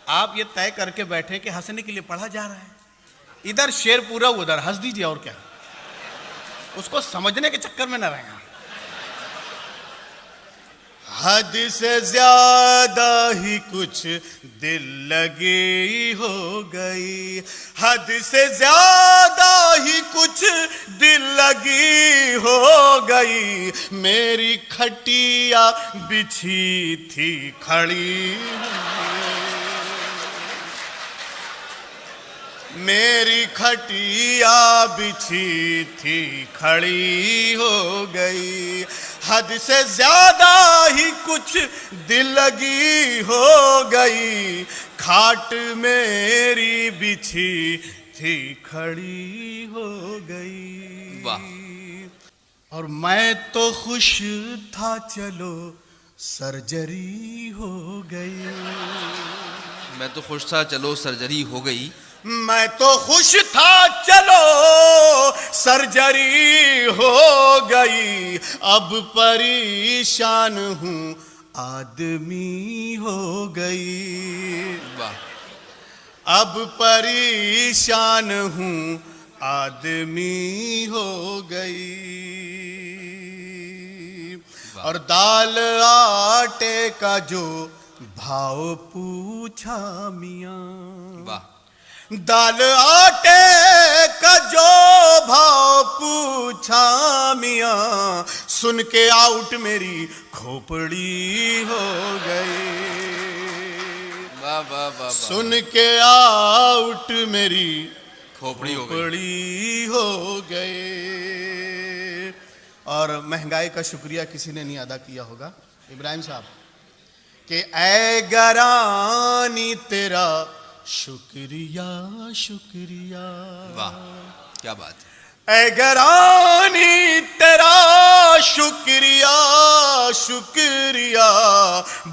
आप ये तय करके बैठे कि हंसने के लिए पढ़ा जा रहा है, इधर शेर पूरा उधर हंस दीजिए और क्या, उसको समझने के चक्कर में न रहेगा। हद से ज्यादा ही कुछ दिल लगी हो गई, हद से ज्यादा ही कुछ दिल लगी हो गई, मेरी खटिया बिछी थी खड़ी, मेरी खटिया बिछी थी खड़ी हो गई, हद से ज्यादा ही कुछ दिल लगी हो गई, खाट मेरी बिछी थी खड़ी हो गई। वाह। और मैं तो खुश था चलो सर्जरी हो गई, मैं तो खुश था चलो सर्जरी हो गई, मैं तो खुश था चलो सर्जरी हो गई, अब परेशान हूँ आदमी हो गई। वाह। अब परेशान हूँ आदमी हो गई। और दाल आटे का जो भाव पूछा मियाँ, वाह, दाल आटे का जो भाव पूछा मियाँ, सुन के आउट मेरी खोपड़ी हो गई। वाह वाह वाह। सुन के आउट मेरी खोपड़ी हो गए। और महंगाई का शुक्रिया किसी ने नहीं अदा किया होगा, इब्राहिम साहब, कि ऐ गरानी तेरा शुक्रिया शुक्रिया। वाह क्या बात है। ऐ गरानी तेरा शुक्रिया शुक्रिया,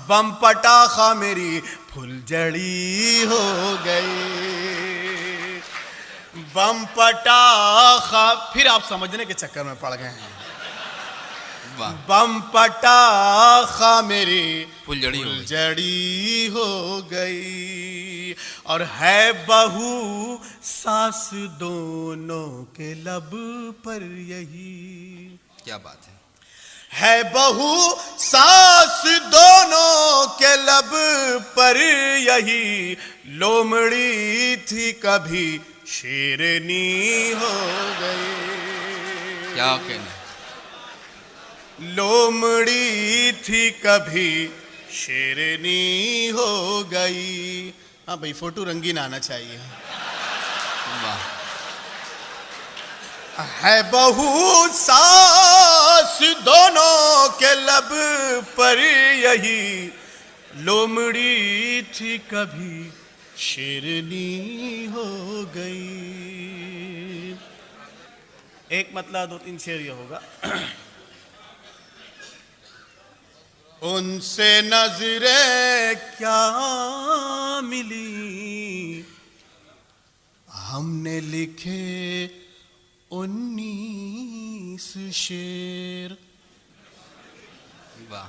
बम पटाखा मेरी फुलझड़ी हो गई, बम पटाखा, फिर आप समझने के चक्कर में पड़ गए हैं। बम पटाखा मेरी फुलझड़ी हो गई। और है बहू सास दोनों के लब पर यही, क्या बात है बहू सास दोनों के लब पर यही, लोमड़ी थी कभी शेरनी हो गई। क्या कहना, लोमड़ी थी कभी शेरनी हो गई। हाँ भाई, फोटो रंगीन आना चाहिए। वाह। है बहू सास दोनों के लब पर यही, लोमड़ी थी कभी शेरनी हो गई। एक मतलब दो तीन शेर ये होगा। उनसे नजरें क्या मिली, हमने लिखे 19 शेर। वाह।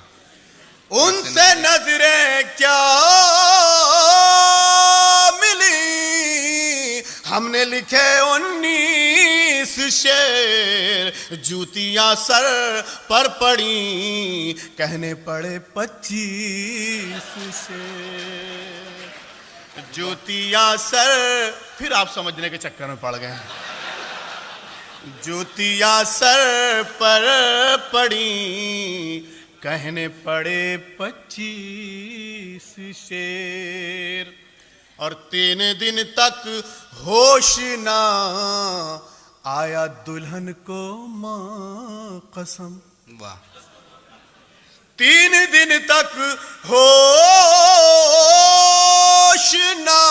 उनसे नजरें क्या मिली, हमने लिखे 19 शेर। जूतियां सर पर पड़ी, कहने पड़े 25 शेर। जूतियां सर, फिर आप समझने के चक्कर में पड़ गए। जूतियां सर पर पड़ी, कहने पड़े 25 शेर। और 3 दिन तक होश ना आया दुल्हन को मां कसम। वाह। 3 दिन तक होश ना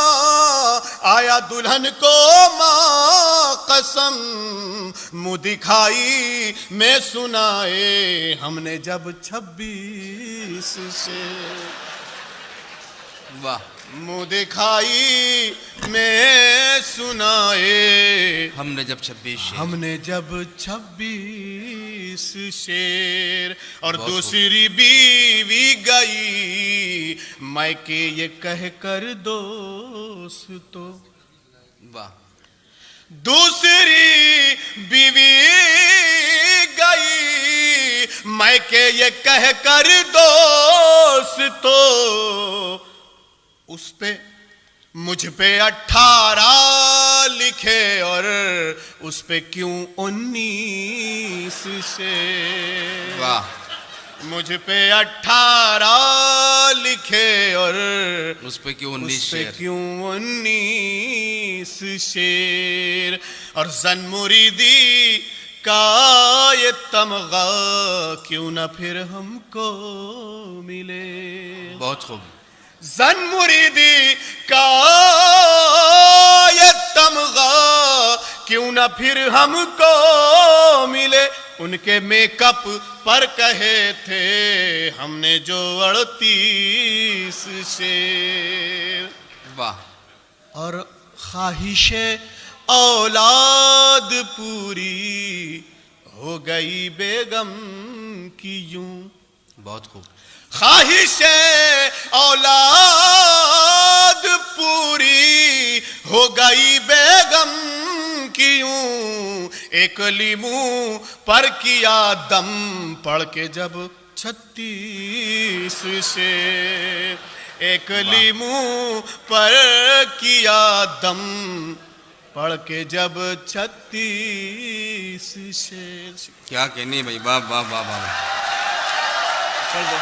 आया दुल्हन को मां कसम। मुंह दिखाई में सुनाए हमने जब 26 से। वाह। मुंह दिखाई में सुनाए हमने जब 26 हमने जब 26 शेर। और बहुत दूसरी बीवी गई मायके ये कह कर दोस्तों, वाह दूसरी बीवी गई मायके ये कह कर दोस्तों, उस पे मुझ पे 18 लिखे और उस पे क्यों 19 शेर। वाह, मुझ पे 18 लिखे और उस पे क्यों 19 उस पे शेर। क्यों 19 शेर। और जन मुरीदी का ये तमगा क्यों ना फिर हमको मिले। बहुत खूब। जन मुरीदी का ये तमगा क्यों ना फिर हमको मिले। उनके मेकअप पर कहे थे हमने जो 38 शेर। वाह, और ख्वाहिशे औलाद पूरी हो गई बेगम की यूं। बहुत खूब। ख्वाहिशे औलाद पूरी हो गई बेगम की यूं। एक लीमू पर किया दम पढ़ के जब 36 शेर। एक लीमू पर किया दम पढ़ के जब 36 शेर। क्या कहने भाई, वाह वाह वाह वाह। चल दो।